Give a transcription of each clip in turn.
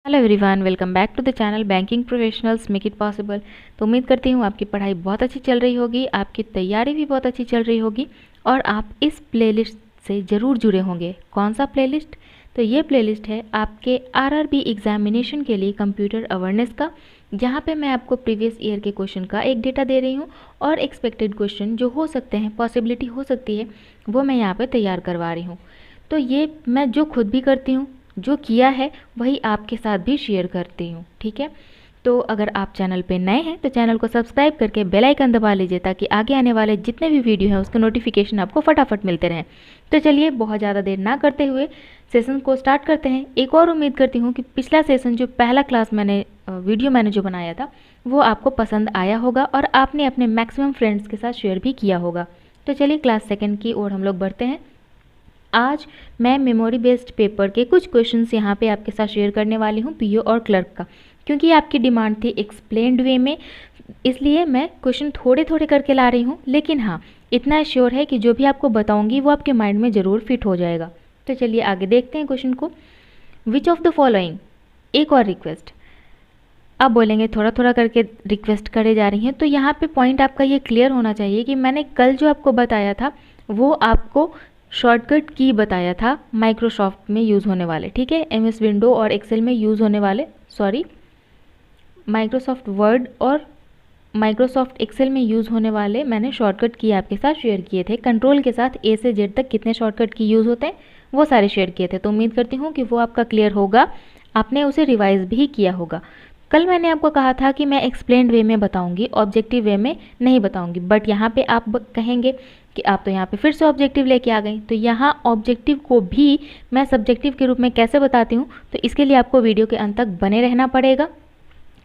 Hello everyone, welcome back to the channel banking professionals make it possible. तो उम्मीद करती हूँ आपकी पढ़ाई बहुत अच्छी चल रही होगी, आपकी तैयारी भी बहुत अच्छी चल रही होगी और आप इस प्लेलिस्ट से ज़रूर जुड़े होंगे। कौन सा प्लेलिस्ट? तो ये प्लेलिस्ट है आपके आरआरबी एग्जामिनेशन के लिए कंप्यूटर अवेयरनेस का, जहाँ पे मैं आपको प्रीवियस ईयर के क्वेश्चन का एक डेटा दे रही हूँ और एक्सपेक्टेड क्वेश्चन जो हो सकते हैं, पॉसिबिलिटी हो सकती है, वो मैं यहाँ पर तैयार करवा रही हूँ। तो ये मैं जो खुद भी करती हूँ, जो किया है वही आपके साथ भी शेयर करती हूँ, ठीक है। तो अगर आप चैनल पे नए हैं तो चैनल को सब्सक्राइब करके बेल आइकन दबा लीजिए, ताकि आगे आने वाले जितने भी वीडियो हैं उसके नोटिफिकेशन आपको फटाफट मिलते रहें। तो चलिए बहुत ज़्यादा देर ना करते हुए सेशन को स्टार्ट करते हैं। एक और उम्मीद करती हूँ कि पिछला सेशन जो पहला क्लास वीडियो मैंने जो बनाया था वो आपको पसंद आया होगा और आपने अपने मैक्सिमम फ्रेंड्स के साथ शेयर भी किया होगा। तो चलिए क्लास सेकेंड की ओर हम लोग बढ़ते हैं। आज मैं मेमोरी बेस्ड पेपर के कुछ क्वेश्चंस यहाँ पे आपके साथ शेयर करने वाली हूँ, पीओ और क्लर्क का, क्योंकि आपकी डिमांड थी एक्सप्लेन्ड वे में, इसलिए मैं क्वेश्चन थोड़े थोड़े करके ला रही हूँ। लेकिन हाँ, इतना श्योर है कि जो भी आपको बताऊँगी वो आपके माइंड में ज़रूर फिट हो जाएगा। तो चलिए आगे देखते हैं क्वेश्चन को। विच ऑफ द फॉलोइंग, एक और रिक्वेस्ट, अब बोलेंगे थोड़ा थोड़ा करके रिक्वेस्ट करे जा रही हैं। तो यहाँ पे पॉइंट आपका ये क्लियर होना चाहिए कि मैंने कल जो आपको बताया था वो आपको शॉर्टकट की बताया था माइक्रोसॉफ्ट में यूज़ होने वाले, ठीक है, एमएस विंडो और एक्सेल में यूज़ होने वाले, माइक्रोसॉफ्ट वर्ड और माइक्रोसॉफ्ट एक्सेल में यूज़ होने वाले मैंने शॉर्टकट की आपके साथ शेयर किए थे। कंट्रोल के साथ ए से जेड तक कितने शॉर्टकट की यूज़ होते हैं वो सारे शेयर किए थे। तो उम्मीद करती हूँ कि वो आपका क्लियर होगा, आपने उसे रिवाइज भी किया होगा। कल मैंने आपको कहा था कि मैं एक्सप्लेन्ड वे में बताऊंगी, ऑब्जेक्टिव वे में नहीं बताऊंगी, बट यहाँ पे आप कहेंगे कि आप तो यहाँ पे फिर से ऑब्जेक्टिव लेके आ गई। तो यहाँ ऑब्जेक्टिव को भी मैं सब्जेक्टिव के रूप में कैसे बताती हूँ, तो इसके लिए आपको वीडियो के अंत तक बने रहना पड़ेगा।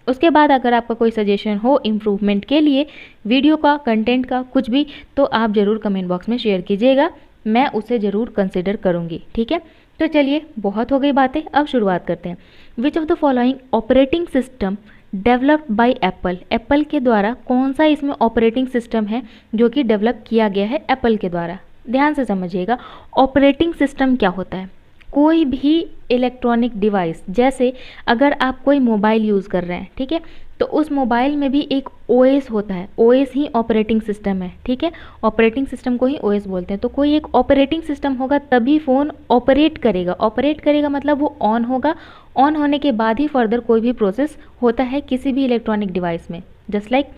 उसके बाद अगर आपका कोई सजेशन हो इम्प्रूवमेंट के लिए, वीडियो का, कंटेंट का, कुछ भी, तो आप ज़रूर कमेंट बॉक्स में शेयर कीजिएगा, मैं उसे ज़रूर कंसिडर करूँगी, ठीक है। तो चलिए बहुत हो गई बातें, अब शुरुआत करते हैं। Which of the following operating system developed by Apple, Apple के द्वारा कौन सा इसमें ऑपरेटिंग सिस्टम है जो कि डेवलप किया गया है एप्पल के द्वारा। ध्यान से समझिएगा, ऑपरेटिंग सिस्टम क्या होता है। कोई भी इलेक्ट्रॉनिक डिवाइस, जैसे अगर आप कोई मोबाइल यूज़ कर रहे हैं, ठीक है, तो उस मोबाइल में भी एक ओएस होता है, ओएस ही ऑपरेटिंग सिस्टम है, ठीक है, ऑपरेटिंग सिस्टम को ही ओएस बोलते हैं। तो कोई एक ऑपरेटिंग सिस्टम होगा तभी फ़ोन ऑपरेट करेगा, ऑपरेट करेगा मतलब वो ऑन होगा, ऑन होने के बाद ही फर्दर कोई भी प्रोसेस होता है किसी भी इलेक्ट्रॉनिक डिवाइस में। जस्ट लाइक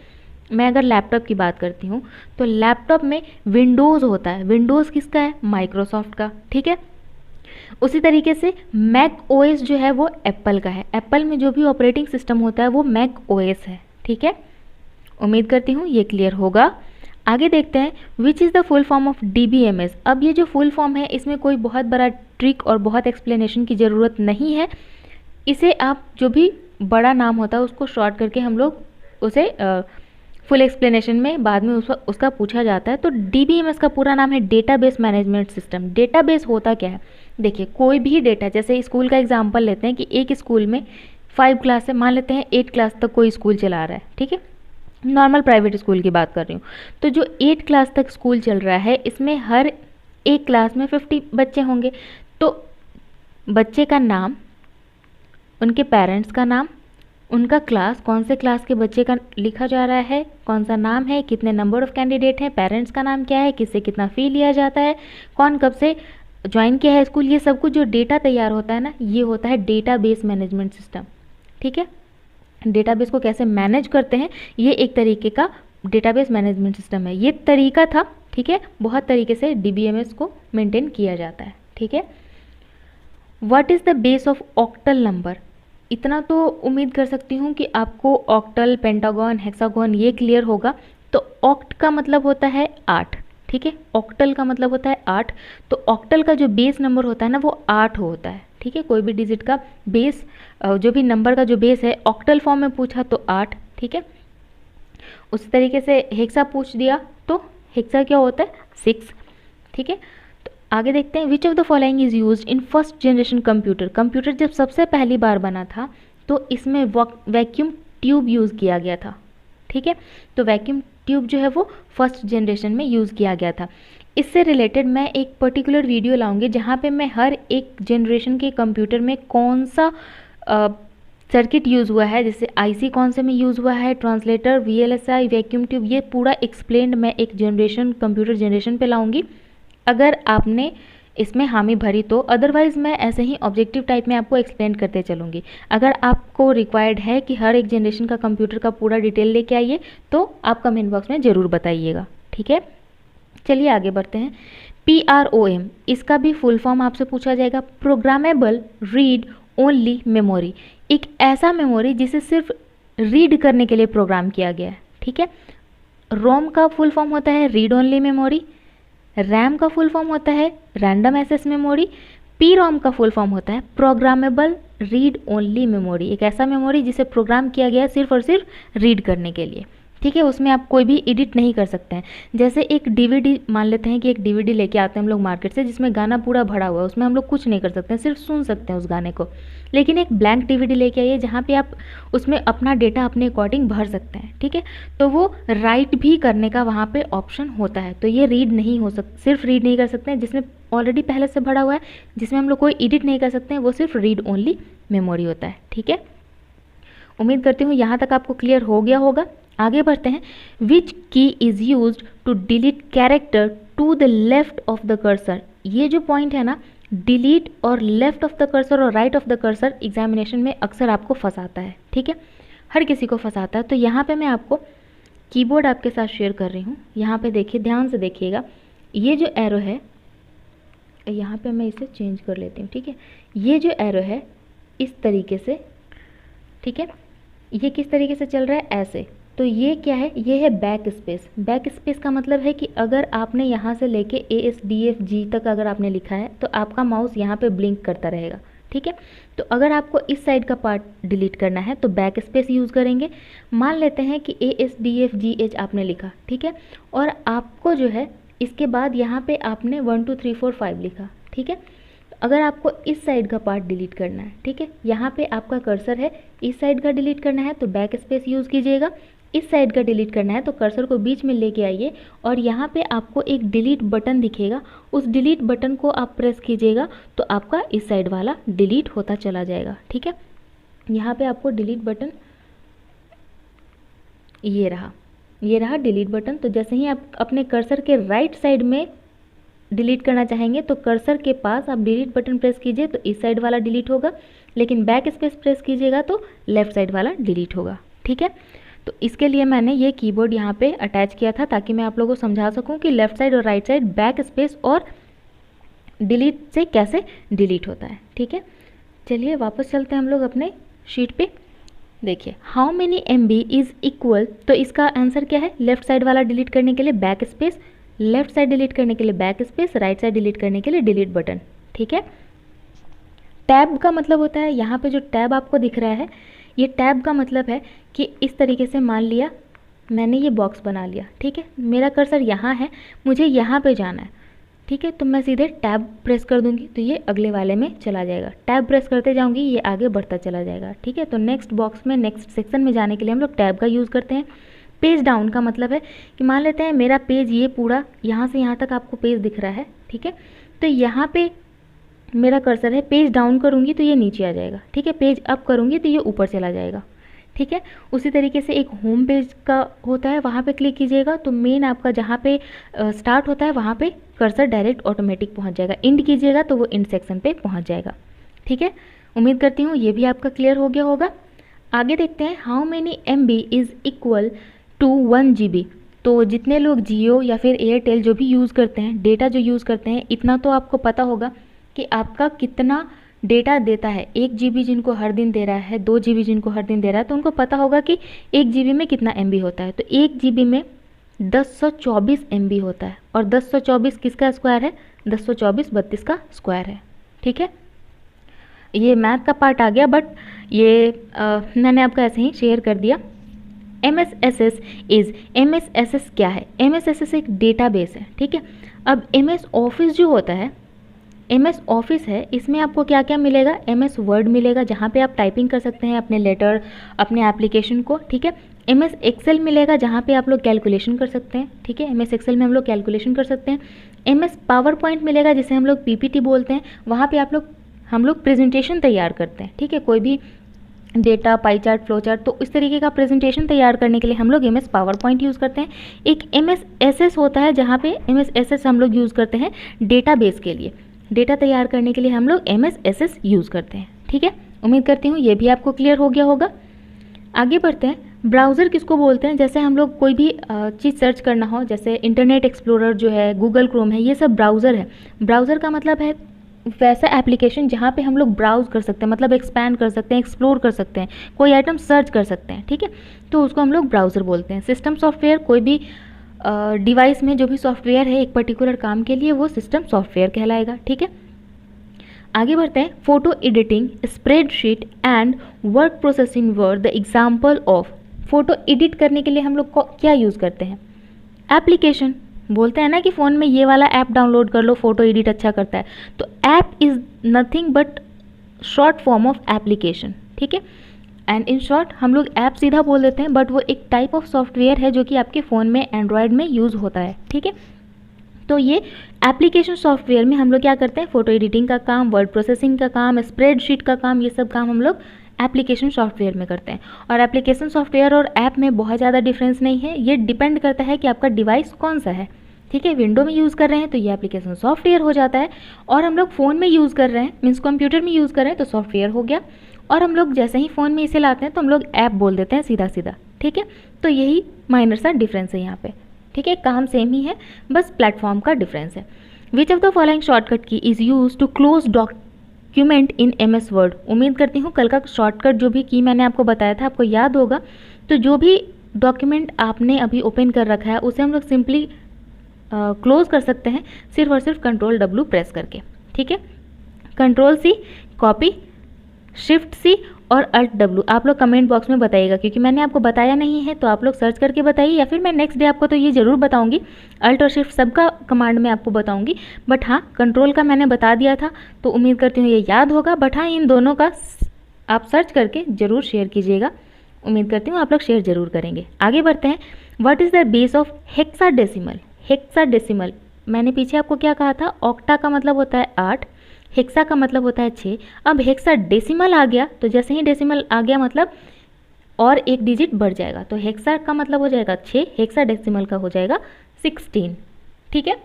मैं अगर लैपटॉप की बात करती हूँ तो लैपटॉप में विंडोज़ होता है, विंडोज़ किसका है? माइक्रोसॉफ्ट का, ठीक है। उसी तरीके से मैक ओएस जो है वो एप्पल का है, एप्पल में जो भी ऑपरेटिंग सिस्टम होता है वो मैक ओएस है, ठीक है। उम्मीद करती हूँ ये क्लियर होगा। आगे देखते हैं, which is the full form of DBMS. अब ये जो फुल फॉर्म है इसमें कोई बहुत बड़ा ट्रिक और बहुत एक्सप्लेनेशन की ज़रूरत नहीं है। इसे आप जो भी बड़ा नाम होता है उसको शॉर्ट करके हम लोग उसे फुल एक्सप्लेनेशन में बाद में उसका पूछा जाता है। तो डीबीएमएस का पूरा नाम है डेटाबेस मैनेजमेंट सिस्टम। डेटाबेस होता क्या है? देखिए, कोई भी डेटा, जैसे स्कूल का एग्जांपल लेते हैं कि एक स्कूल में 5 क्लास से, मान लेते हैं 8 क्लास तक कोई स्कूल चला रहा है, ठीक है, नॉर्मल प्राइवेट स्कूल की बात कर रही हूँ। तो जो 8 क्लास तक स्कूल चल रहा है इसमें हर एक क्लास में 50 बच्चे होंगे। तो बच्चे का नाम, उनके पेरेंट्स का नाम, उनका क्लास, कौन से क्लास के बच्चे का लिखा जा रहा है, कौन सा नाम है, कितने नंबर ऑफ़ कैंडिडेट हैं, पेरेंट्स का नाम क्या है, किससे कितना फ़ी लिया जाता है, कौन कब से ज्वाइन किया है स्कूल, ये सब कुछ जो डेटा तैयार होता है ना, ये होता है डेटाबेस मैनेजमेंट सिस्टम, ठीक है। डेटाबेस को कैसे मैनेज करते हैं, ये एक तरीके का डेटाबेस मैनेजमेंट सिस्टम है। ये तरीका था, ठीक है, बहुत तरीके से डीबीएमएस को मेंटेन किया जाता है, ठीक है। What is the base of octal number. इतना तो उम्मीद कर सकती हूँ कि आपको ऑक्टल, पेंटागन, हेक्सागन ये क्लियर होगा। तो ऑक्ट का मतलब होता है 8, ठीक है, ऑक्टल का मतलब होता है 8। तो ऑक्टल का जो बेस नंबर होता है ना वो 8 होता है, ठीक है। कोई भी डिजिट का बेस, जो भी नंबर का जो बेस है, ऑक्टल फॉर्म में पूछा तो 8, ठीक है। उसी तरीके से हेक्सा पूछ दिया तो हेक्सा क्या होता है? 6, ठीक है। आगे देखते हैं, which of the following is used in first generation computer. Computer जब सबसे पहली बार बना था तो इसमें वैक्यूम ट्यूब यूज़ किया गया था, ठीक है। तो वैक्यूम ट्यूब जो है वो फर्स्ट जनरेशन में यूज़ किया गया था। इससे रिलेटेड मैं एक पर्टिकुलर वीडियो लाऊंगी जहाँ पे मैं हर एक जनरेशन के कंप्यूटर में कौन सा सर्किट यूज़ हुआ है, जैसे आईसी कौन से में यूज़ हुआ है, ट्रांसलेटर, वीएलएसआई, वैक्यूम ट्यूब, ये पूरा एक्सप्लेन्ड मैं एक जनरेशन कंप्यूटर जनरेशन पे लाऊंगी अगर आपने इसमें हामी भरी तो। अदरवाइज़ मैं ऐसे ही ऑब्जेक्टिव टाइप में आपको एक्सप्लेन करते चलूँगी। अगर आपको रिक्वायर्ड है कि हर एक जनरेशन का कंप्यूटर का पूरा डिटेल लेके आइए तो आप कमेंट बॉक्स में ज़रूर बताइएगा, ठीक है। चलिए आगे बढ़ते हैं। PROM, इसका भी फुल फॉर्म आपसे पूछा जाएगा, प्रोग्रामेबल रीड ओनली मेमोरी। एक ऐसा मेमोरी जिसे सिर्फ रीड करने के लिए प्रोग्राम किया गया है, ठीक है। रोम का फुल फॉर्म होता है रीड ओनली मेमोरी, रैम का फुल फॉर्म होता है रैंडम एक्सेस मेमोरी, PROM का फुल फॉर्म होता है प्रोग्रामेबल रीड ओनली मेमोरी। एक ऐसा मेमोरी जिसे प्रोग्राम किया गया है सिर्फ और सिर्फ रीड करने के लिए, ठीक है। उसमें आप कोई भी एडिट नहीं कर सकते हैं। जैसे एक डीवीडी, मान लेते हैं कि एक डीवीडी लेके आते हैं हम लोग मार्केट से जिसमें गाना पूरा भरा हुआ है, उसमें हम लोग कुछ नहीं कर सकते हैं, सिर्फ सुन सकते हैं उस गाने को। लेकिन एक ब्लैंक डीवीडी लेके आइए जहाँ पे आप उसमें अपना डेटा अपने अकॉर्डिंग भर सकते हैं, ठीक है। तो वो राइट भी करने का वहाँ पे ऑप्शन होता है। तो ये रीड नहीं हो सकता, सिर्फ रीड नहीं कर सकते हैं, जिसमें ऑलरेडी पहले से भरा हुआ है, जिसमें हम लोग कोई एडिट नहीं कर सकते हैं, वो सिर्फ रीड ओनली मेमोरी होता है, ठीक है। उम्मीद करती हूँ यहाँ तक आपको क्लियर हो गया होगा। आगे बढ़ते हैं। Which key is use to delete character to the left of the cursor. ये जो पॉइंट है ना, डिलीट और लेफ्ट ऑफ द कर्सर और right of the cursor examination में अक्सर आपको फंसाता है, ठीक है, हर किसी को फंसाता है। तो यहाँ पे मैं आपको कीबोर्ड आपके साथ शेयर कर रही हूँ। यहाँ पे देखिए, ध्यान से देखिएगा, ये जो एरो है, यहाँ पे मैं इसे चेंज कर लेती हूँ, ठीक है। ये जो एरो है इस तरीके से, ठीक है, ये किस तरीके से चल रहा है, ऐसे। तो ये क्या है, ये है बैक स्पेस। बैक स्पेस का मतलब है कि अगर आपने यहाँ से लेके ASDFG तक अगर आपने लिखा है तो आपका माउस यहाँ पे ब्लिंक करता रहेगा, ठीक है। तो अगर आपको इस साइड का पार्ट डिलीट करना है तो बैक स्पेस यूज़ करेंगे। मान लेते हैं कि ASDFGH आपने लिखा, ठीक है, और आपको जो है इसके बाद यहाँ पे आपने 1 2 3 4 5 लिखा, ठीक है। अगर आपको इस साइड का पार्ट डिलीट करना है, ठीक है, यहाँ पे आपका कर्सर है, इस साइड का डिलीट करना है तो बैक स्पेस यूज़ कीजिएगा। इस साइड का डिलीट करना है तो कर्सर को बीच में लेके आइए और यहाँ पे आपको एक डिलीट बटन दिखेगा, उस डिलीट बटन को आप प्रेस कीजिएगा तो आपका इस साइड वाला डिलीट होता चला जाएगा, ठीक है। यहाँ पे आपको डिलीट बटन, ये रहा डिलीट बटन। तो जैसे ही आप अपने कर्सर के राइट साइड में डिलीट करना चाहेंगे तो कर्सर के पास आप डिलीट बटन प्रेस कीजिए तो इस साइड वाला डिलीट होगा, लेकिन बैक स्पेस प्रेस कीजिएगा तो लेफ़्ट साइड वाला डिलीट होगा, ठीक है। तो इसके लिए मैंने ये कीबोर्ड यहाँ पे अटैच किया था ताकि मैं आप लोगों को समझा सकूँ कि लेफ़्ट साइड और राइट साइड बैक स्पेस और डिलीट से कैसे डिलीट होता है, ठीक है। चलिए वापस चलते हैं हम लोग अपने शीट पे। देखिए, how many MB is equal, तो इसका आंसर क्या है, लेफ्ट साइड वाला डिलीट करने के लिए back space, left side delete करने के लिए back space, right side delete करने के लिए डिलीट बटन, ठीक है। टैब का मतलब होता है, यहाँ पे जो टैब आपको दिख रहा है, ये टैब का मतलब है कि इस तरीके से मान लिया मैंने ये बॉक्स बना लिया, ठीक है, मेरा कर्सर यहाँ है, मुझे यहाँ पे जाना है, ठीक है, तो मैं सीधे टैब प्रेस कर दूंगी तो ये अगले वाले में चला जाएगा। टैब प्रेस करते जाऊंगी, ये आगे बढ़ता चला जाएगा, ठीक है। तो नेक्स्ट बॉक्स में, नेक्स्ट सेक्शन में जाने के लिए हम लोग टैब का यूज़ करते हैं। पेज डाउन का मतलब है कि मान लेते हैं मेरा पेज ये पूरा यहाँ से यहाँ तक आपको पेज दिख रहा है, ठीक है, तो यहाँ पे मेरा कर्सर है, पेज डाउन करूँगी तो ये नीचे आ जाएगा, ठीक है, पेज अप करूँगी तो ये ऊपर चला जाएगा, ठीक है। उसी तरीके से एक होम पेज का होता है, वहाँ पे क्लिक कीजिएगा तो मेन आपका जहाँ पे स्टार्ट होता है वहाँ पे कर्सर डायरेक्ट ऑटोमेटिक पहुँच जाएगा, इंड कीजिएगा तो वो इंड सेक्शन पे पहुँच जाएगा, ठीक है। उम्मीद करती हूँ ये भी आपका क्लियर हो गया होगा। आगे देखते हैं, how many MB is equal to 1 GB। तो जितने लोग जियो या फिर एयरटेल जो भी यूज़ करते हैं, डेटा जो यूज़ करते हैं, इतना तो आपको पता होगा कि आपका कितना डेटा देता है। 1 GB जिनको हर दिन दे रहा है, 2 GB जिनको हर दिन दे रहा है, तो उनको पता होगा कि 1 GB में कितना MB होता है। तो 1 GB में 1024 MB होता है, और 1024 किसका स्क्वायर है, 1024 32 का स्क्वायर है, ठीक है। ये मैथ का पार्ट आ गया, बट ये मैंने आपको ऐसे ही शेयर कर दिया। MSSS क्या है, MSSS एक डेटाबेस है, ठीक है। अब MS ऑफिस जो होता है, MS ऑफिस है, इसमें आपको क्या क्या मिलेगा, MS वर्ड मिलेगा जहाँ पे आप टाइपिंग कर सकते हैं अपने लेटर, अपने एप्लीकेशन को, ठीक है। MS एक्सेल मिलेगा जहाँ पे आप लोग कैलकुलेशन कर सकते हैं, ठीक है, MS एक्सेल में हम लोग कैलकुलेशन कर सकते हैं। MS पावर पॉइंट मिलेगा जिसे हम लोग PPT बोलते हैं, वहाँ पे हम लोग प्रेजेंटेशन तैयार करते हैं, ठीक है। कोई भी data, pie chart, flow chart. तो इस तरीके का प्रेजेंटेशन तैयार करने के लिए हम लोग MS पावर पॉइंट यूज़ करते हैं। एक MSSS होता है जहाँ पे MSSS हम लोग यूज़ करते हैं डेटाबेस के लिए। डेटा तैयार करने के लिए हम लोग MSSS यूज़ करते हैं। ठीक है, उम्मीद करती हूँ ये भी आपको क्लियर हो गया होगा। आगे बढ़ते हैं। ब्राउज़र किसको बोलते हैं? जैसे हम लोग कोई भी चीज़ सर्च करना हो, जैसे इंटरनेट एक्सप्लोरर जो है, गूगल क्रोम है, ये सब ब्राउज़र है। ब्राउज़र का मतलब है वैसा एप्लीकेशन जहाँ पे हम लोग ब्राउज़ कर सकते हैं, मतलब एक्सपैंड कर सकते हैं, एक्सप्लोर कर सकते हैं, कोई आइटम सर्च कर सकते हैं। ठीक है, तो उसको हम लोग ब्राउज़र बोलते हैं। सिस्टम सॉफ्टवेयर, कोई भी डिवाइस में जो भी सॉफ्टवेयर है एक पर्टिकुलर काम के लिए, वो सिस्टम सॉफ्टवेयर कहलाएगा। ठीक है, आगे बढ़ते हैं। Photo editing, spreadsheet and word processing were the example of. Photo edit करने के लिए हम लोग क्या यूज़ करते हैं? एप्लीकेशन। बोलते हैं ना कि फ़ोन में ये वाला ऐप डाउनलोड कर लो, फ़ोटो एडिट अच्छा करता है। तो app is nothing but short form of application. ठीक है, एंड इन शॉर्ट हम लोग ऐप सीधा बोल देते हैं, बट वो एक टाइप ऑफ सॉफ्टवेयर है जो कि आपके फ़ोन में, एंड्रॉयड में यूज़ होता है। ठीक है, तो ये एप्लीकेशन सॉफ्टवेयर में हम लोग क्या करते हैं? फ़ोटो एडिटिंग का काम, वर्ड प्रोसेसिंग का काम, स्प्रेडशीट का काम, ये सब काम हम लोग एप्लीकेशन सॉफ्टवेयर में करते हैं। और एप्लीकेशन सॉफ्टवेयर और ऐप में बहुत ज़्यादा डिफरेंस नहीं है, ये डिपेंड करता है कि आपका डिवाइस कौन सा है। ठीक है, विंडो में यूज़ कर रहे हैं तो ये एप्लीकेशन सॉफ्टवेयर हो जाता है, और हम लोग फ़ोन में यूज़ कर रहे हैं, मीन्स कंप्यूटर में यूज़ कर रहे हैं तो सॉफ्टवेयर हो गया, और हम लोग जैसे ही फ़ोन में इसे लाते हैं तो हम लोग ऐप बोल देते हैं सीधा सीधा। ठीक है, तो यही माइनर सा डिफरेंस है यहाँ पे। ठीक है, काम सेम ही है, बस प्लेटफॉर्म का डिफरेंस है। Which of the following shortcut key is use to close document in MS word. उम्मीद करती हूँ कल का शॉर्टकट जो भी की मैंने आपको बताया था आपको याद होगा। तो जो भी डॉक्यूमेंट आपने अभी ओपन कर रखा है उसे हम लोग सिंपली क्लोज कर सकते हैं सिर्फ और सिर्फ Ctrl+W प्रेस करके। ठीक है, Ctrl+C कॉपी, Shift+C और Alt+W। आप लोग कमेंट बॉक्स में बताइएगा, क्योंकि मैंने आपको बताया नहीं है तो आप लोग सर्च करके बताइए, या फिर मैं नेक्स्ट डे आपको तो ये ज़रूर बताऊंगी। अल्ट और शिफ्ट सबका कमांड में आपको बताऊंगी, बट हाँ कंट्रोल का मैंने बता दिया था, तो उम्मीद करती हूँ ये याद होगा। बट हाँ, इन दोनों का आप सर्च करके ज़रूर शेयर कीजिएगा, उम्मीद करती हूँ आप लोग शेयर ज़रूर करेंगे। आगे बढ़ते हैं। What is the base of hexadecimal? Hexadecimal, मैंने पीछे आपको क्या कहा था? ऑक्टा का मतलब होता है 8, हेक्सा का मतलब होता है 6। अब हेक्सा डेसिमल आ गया, तो जैसे ही डेसिमल आ गया मतलब और एक डिजिट बढ़ जाएगा, तो हेक्सा का मतलब हो जाएगा 6, हेक्सा डेसिमल का हो जाएगा 16। ठीक है,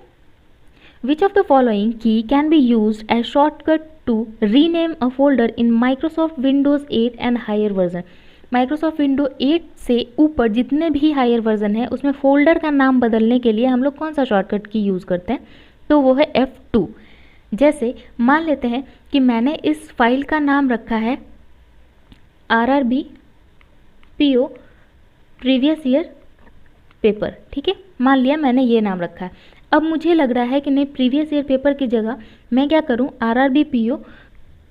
which of the following key can be use as shortcut to rename a folder in Microsoft Windows 8 and higher version? Microsoft window 8 से ऊपर जितने भी हायर वर्जन है उसमें फोल्डर का नाम बदलने के लिए हम लोग कौन सा शॉर्टकट की यूज़ करते हैं? तो वो है F2। जैसे मान लेते हैं कि मैंने इस फाइल का नाम रखा है RRB PO previous year paper. ठीक है, मान लिया मैंने ये नाम रखा है। अब मुझे लग रहा है कि नहीं, प्रीवियस ईयर पेपर की जगह मैं क्या करूं, RRB PO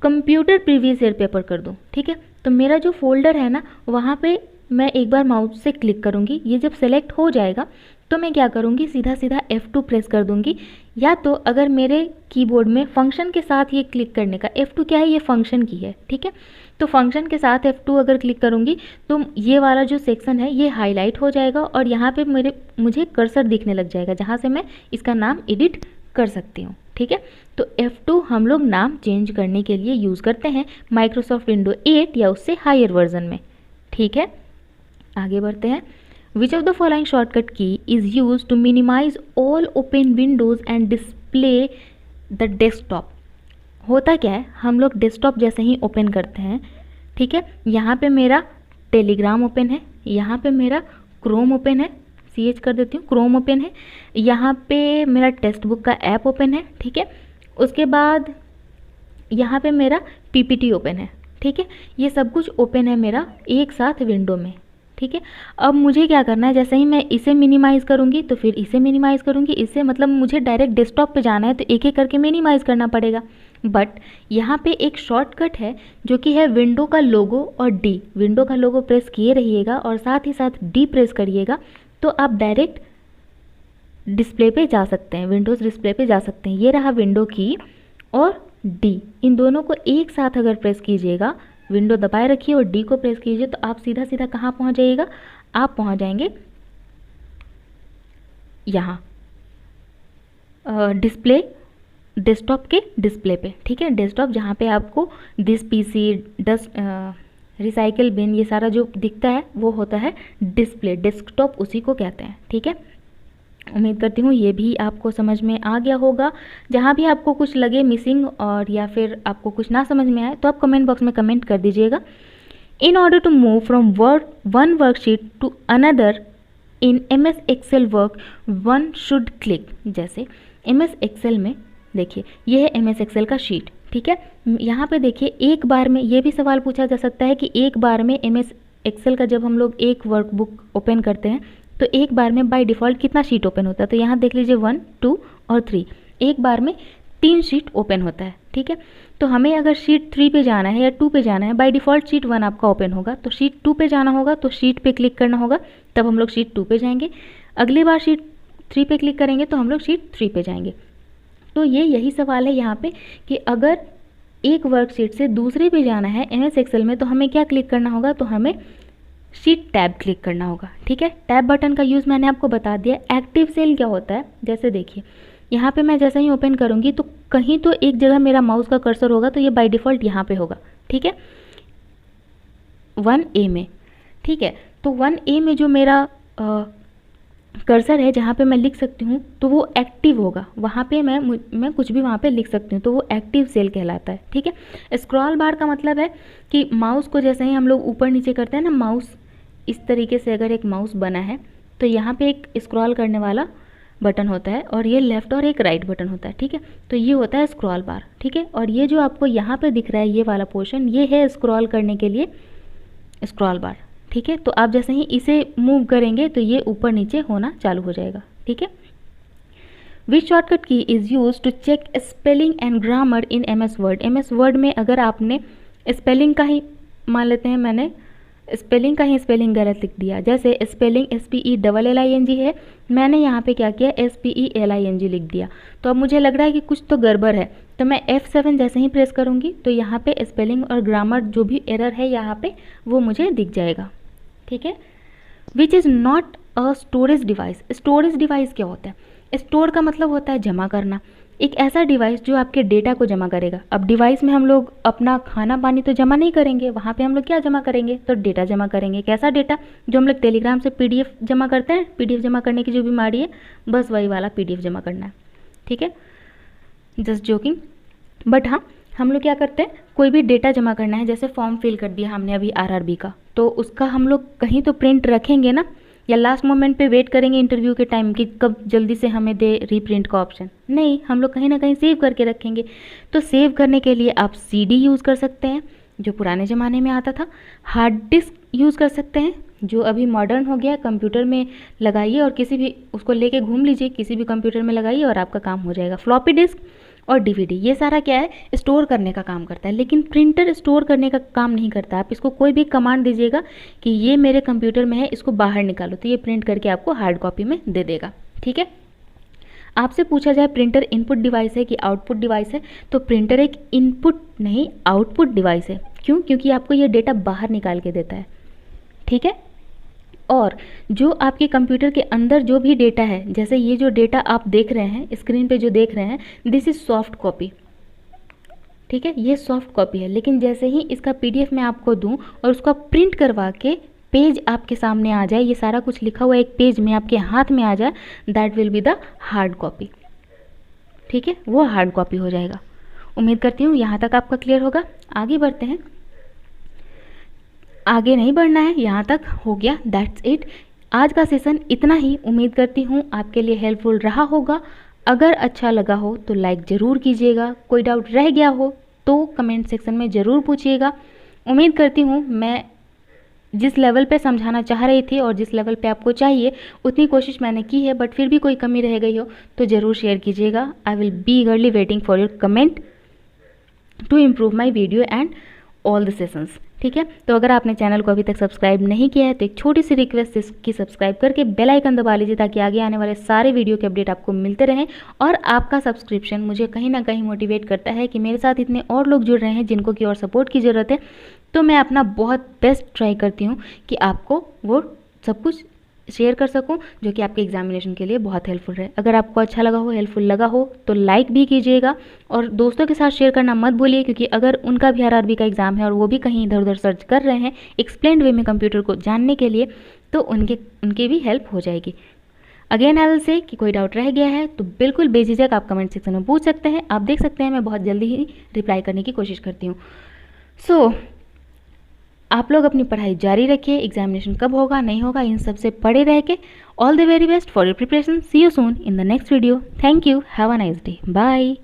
computer previous year paper कर दूं। ठीक है, तो मेरा जो फोल्डर है ना, वहाँ पे मैं एक बार माउस से क्लिक करूँगी, ये जब सेलेक्ट हो जाएगा तो मैं क्या करूँगी, सीधा सीधा F2 प्रेस कर दूँगी। या तो अगर मेरे कीबोर्ड में फंक्शन के साथ ये क्लिक करने का, F2 क्या है, ये फंक्शन की है। ठीक है, तो फंक्शन के साथ F2 अगर क्लिक करूँगी तो ये वाला जो सेक्शन है ये हाईलाइट हो जाएगा, और यहाँ पे मुझे कर्सर दिखने लग जाएगा जहाँ से मैं इसका नाम एडिट कर सकती हूँ। ठीक है, तो F2 हम लोग नाम चेंज करने के लिए यूज़ करते हैं माइक्रोसॉफ्ट विंडो 8 या उससे हायर वर्जन में। ठीक है, आगे बढ़ते हैं। Which of the following shortcut key is use to minimise all open windows and display the desktop? होता क्या है, हम लोग डेस्कटॉप जैसे ही ओपन करते हैं, ठीक है, यहाँ पे मेरा टेलीग्राम ओपन है, यहाँ पे मेरा क्रोम ओपन है, CH कर देती हूँ, क्रोम ओपन है, यहाँ पे मेरा टेक्स्ट बुक का ऐप ओपन है। ठीक है, उसके बाद यहाँ पे मेरा PPT ओपन है। ठीक है, ये सब कुछ ओपन है मेरा एक साथ विंडो में। ठीक है, अब मुझे क्या करना है, जैसे ही मैं इसे मिनिमाइज़ करूँगी तो फिर इसे मिनिमाइज़ करूँगी, इससे मतलब मुझे डायरेक्ट डेस्कटॉप पे जाना है तो एक एक करके मिनिमाइज़ करना पड़ेगा। बट यहाँ पे एक शॉर्टकट है जो कि है विंडो का लोगो और D। विंडो का लोगो प्रेस किए रहिएगा और साथ ही साथ D प्रेस करिएगा, तो आप डायरेक्ट डिस्प्ले पे जा सकते हैं, विंडोज़ डिस्प्ले पे जा सकते हैं। ये रहा विंडो की और D, इन दोनों को एक साथ अगर प्रेस कीजिएगा, विंडो दबाए रखिए और D को प्रेस कीजिए, तो आप सीधा सीधा कहाँ पहुँच जाइएगा, आप पहुँच जाएंगे यहाँ डिस्प्ले, डेस्कटॉप के डिस्प्ले पे। ठीक है, डेस्कटॉप जहाँ पे आपको दिस PC रिसाइकिल बिन, ये सारा जो दिखता है वो होता है डिस्प्ले, डेस्कटॉप उसी को कहते हैं। ठीक है, उम्मीद करती हूँ ये भी आपको समझ में आ गया होगा। जहाँ भी आपको कुछ लगे मिसिंग और या फिर आपको कुछ ना समझ में आए तो आप कमेंट बॉक्स में कमेंट कर दीजिएगा। In order to move from one worksheet to another in MS excel work one should click. जैसे MS एक्सेल में देखिए, ये है MS एक्सेल का शीट। ठीक है, यहाँ पे देखिए एक बार में, ये भी सवाल पूछा जा सकता है कि एक बार में MS एक्सेल का जब हम लोग एक वर्कबुक ओपन करते हैं तो एक बार में बाय डिफ़ॉल्ट कितना शीट ओपन होता है। तो यहाँ देख लीजिए 1, 2 और 3, एक बार में 3 शीट ओपन होता है। ठीक है, तो हमें अगर शीट 3 पे जाना है या 2 पे जाना है, बाय डिफ़ॉल्ट शीट 1 आपका ओपन होगा, तो शीट 2 पे जाना होगा तो शीट पे क्लिक करना होगा, तब हम लोग शीट 2 पे जाएंगे। अगली बार शीट 3 पे क्लिक करेंगे तो हम लोग शीट 3 पे जाएंगे। तो यही सवाल है यहाँ पे कि अगर एक वर्कशीट से दूसरे पे जाना है MS एक्सेल में तो हमें क्या क्लिक करना होगा, तो हमें शीट टैब क्लिक करना होगा। ठीक है, टैब बटन का यूज़ मैंने आपको बता दिया। एक्टिव सेल क्या होता है, जैसे देखिए यहाँ पे मैं जैसे ही ओपन करूँगी तो कहीं तो एक जगह मेरा माउस का कर्सर होगा, तो ये बाय डिफ़ॉल्ट यहाँ पे होगा। ठीक है, 1A में। ठीक है, तो 1A में जो मेरा कर्सर है जहाँ पे मैं लिख सकती हूँ तो वो एक्टिव होगा, वहाँ पे मैं कुछ भी वहाँ पे लिख सकती हूँ, तो वो एक्टिव सेल कहलाता है। ठीक है, स्क्रॉल बार का मतलब है कि माउस को जैसे ही हम लोग ऊपर नीचे करते हैं ना, माउस इस तरीके से अगर एक माउस बना है तो यहाँ पे एक स्क्रॉल करने वाला बटन होता है और ये लेफ़्ट और एक राइट बटन होता है। ठीक है, तो ये होता है स्क्रॉल बार। ठीक है, और ये जो आपको यहाँ पे दिख रहा है ये वाला पोर्शन, ये है स्क्रॉल करने के लिए स्क्रॉल बार। ठीक है, तो आप जैसे ही इसे मूव करेंगे तो ये ऊपर नीचे होना चालू हो जाएगा। ठीक है, which shortcut key is use to check spelling and grammar in MS Word. MS Word में अगर आपने स्पेलिंग का ही, मान लेते हैं मैंने स्पेलिंग का ही स्पेलिंग गलत लिख दिया, जैसे स्पेलिंग SPELLING है, मैंने यहाँ पे क्या किया SPELING लिख दिया, तो अब मुझे लग रहा है कि कुछ तो गड़बड़ है, तो मैं F7 जैसे ही प्रेस करूँगी तो यहाँ पे स्पेलिंग और ग्रामर जो भी एरर है यहाँ पे वो मुझे दिख जाएगा। ठीक है, which is not a storage device. Storage device क्या होता है, स्टोर का मतलब होता है जमा करना, एक ऐसा डिवाइस जो आपके डेटा को जमा करेगा। अब डिवाइस में हम लोग अपना खाना पानी तो जमा नहीं करेंगे, वहाँ पे हम लोग क्या जमा करेंगे, तो डेटा जमा करेंगे। कैसा डेटा, जो हम लोग टेलीग्राम से PDF जमा करते हैं, PDF जमा करने की जो बीमारी है, बस वही वाला PDF जमा करना है। ठीक है, जस्ट जोकिंग, बट हाँ हम लोग क्या करते हैं, कोई भी डेटा जमा करना है, जैसे फॉर्म फिल कर दिया हमने अभी RRB का, तो उसका हम लोग कहीं तो प्रिंट रखेंगे ना, या लास्ट मोमेंट पे वेट करेंगे इंटरव्यू के टाइम कि कब जल्दी से हमें दे रीप्रिंट का ऑप्शन, नहीं, हम लोग कहीं ना कहीं सेव करके रखेंगे। तो सेव करने के लिए आप CD यूज़ कर सकते हैं जो पुराने ज़माने में आता था, हार्ड डिस्क यूज़ कर सकते हैं जो अभी मॉडर्न हो गया, कंप्यूटर में लगाइए और किसी भी उसको लेके घूम लीजिए, किसी भी कंप्यूटर में लगाइए और आपका काम हो जाएगा। फ्लॉपी डिस्क और DVD, ये सारा क्या है, स्टोर करने का काम करता है, लेकिन प्रिंटर स्टोर करने का काम नहीं करता। आप इसको कोई भी कमांड दीजिएगा कि ये मेरे कंप्यूटर में है, इसको बाहर निकालो, तो ये प्रिंट करके आपको हार्ड कॉपी में दे देगा। ठीक है, आपसे पूछा जाए प्रिंटर इनपुट डिवाइस है कि आउटपुट डिवाइस है, तो प्रिंटर एक इनपुट नहीं आउटपुट डिवाइस है। क्यों, क्योंकि आपको ये डेटा बाहर निकाल के देता है। ठीक है, और जो आपके कंप्यूटर के अंदर जो भी डेटा है, जैसे ये जो डेटा आप देख रहे हैं स्क्रीन पे जो देख रहे हैं, दिस इज़ सॉफ्ट कॉपी। ठीक है, ये सॉफ्ट कॉपी है, लेकिन जैसे ही इसका PDF मैं आपको दूं और उसका प्रिंट करवा के पेज आपके सामने आ जाए, ये सारा कुछ लिखा हुआ एक पेज में आपके हाथ में आ जाए, that will be the hard copy. ठीक है, वो हार्ड कॉपी हो जाएगा। उम्मीद करती हूँ यहाँ तक आपका क्लियर होगा। आगे बढ़ते हैं, आगे नहीं बढ़ना है, यहाँ तक हो गया, दैट्स इट। आज का सेशन इतना ही। उम्मीद करती हूँ आपके लिए हेल्पफुल रहा होगा। अगर अच्छा लगा हो तो लाइक ज़रूर कीजिएगा, कोई डाउट रह गया हो तो कमेंट सेक्शन में ज़रूर पूछिएगा। उम्मीद करती हूँ मैं जिस लेवल पे समझाना चाह रही थी और जिस लेवल पे आपको चाहिए उतनी कोशिश मैंने की है, बट फिर भी कोई कमी रह गई हो तो ज़रूर शेयर कीजिएगा। I will be eagerly waiting for your comment to improve my video and all the sessions. ठीक है, तो अगर आपने चैनल को अभी तक सब्सक्राइब नहीं किया है तो एक छोटी सी रिक्वेस्ट है कि सब्सक्राइब करके बेल आइकन दबा लीजिए ताकि आगे आने वाले सारे वीडियो के अपडेट आपको मिलते रहें। और आपका सब्सक्रिप्शन मुझे कहीं ना कहीं मोटिवेट करता है कि मेरे साथ इतने और लोग जुड़ रहे हैं जिनको की और सपोर्ट की ज़रूरत है, तो मैं अपना बहुत बेस्ट ट्राई करती हूँ कि आपको वो सब कुछ शेयर कर सकूं, जो कि आपके एग्जामिनेशन के लिए बहुत हेल्पफुल रहे। अगर आपको अच्छा लगा हो, हेल्पफुल लगा हो तो लाइक भी कीजिएगा और दोस्तों के साथ शेयर करना मत भूलिए, क्योंकि अगर उनका भी आरआरबी का एग्ज़ाम है और वो भी कहीं इधर उधर सर्च कर रहे हैं एक्सप्लेन्ड वे में कंप्यूटर को जानने के लिए, तो उनकी भी हेल्प हो जाएगी। अगेन आई विल से कि कोई डाउट रह गया है तो बिल्कुल बेझिझक आप कमेंट सेक्शन में पूछ सकते हैं। आप देख सकते हैं मैं बहुत जल्दी ही रिप्लाई करने की कोशिश करती हूँ। सो आप लोग अपनी पढ़ाई जारी रखिए, एग्जामिनेशन कब होगा नहीं होगा इन सब से पढ़े रह के। All the very best for your preparation. See you soon in the next video. Thank you, have a nice day, bye.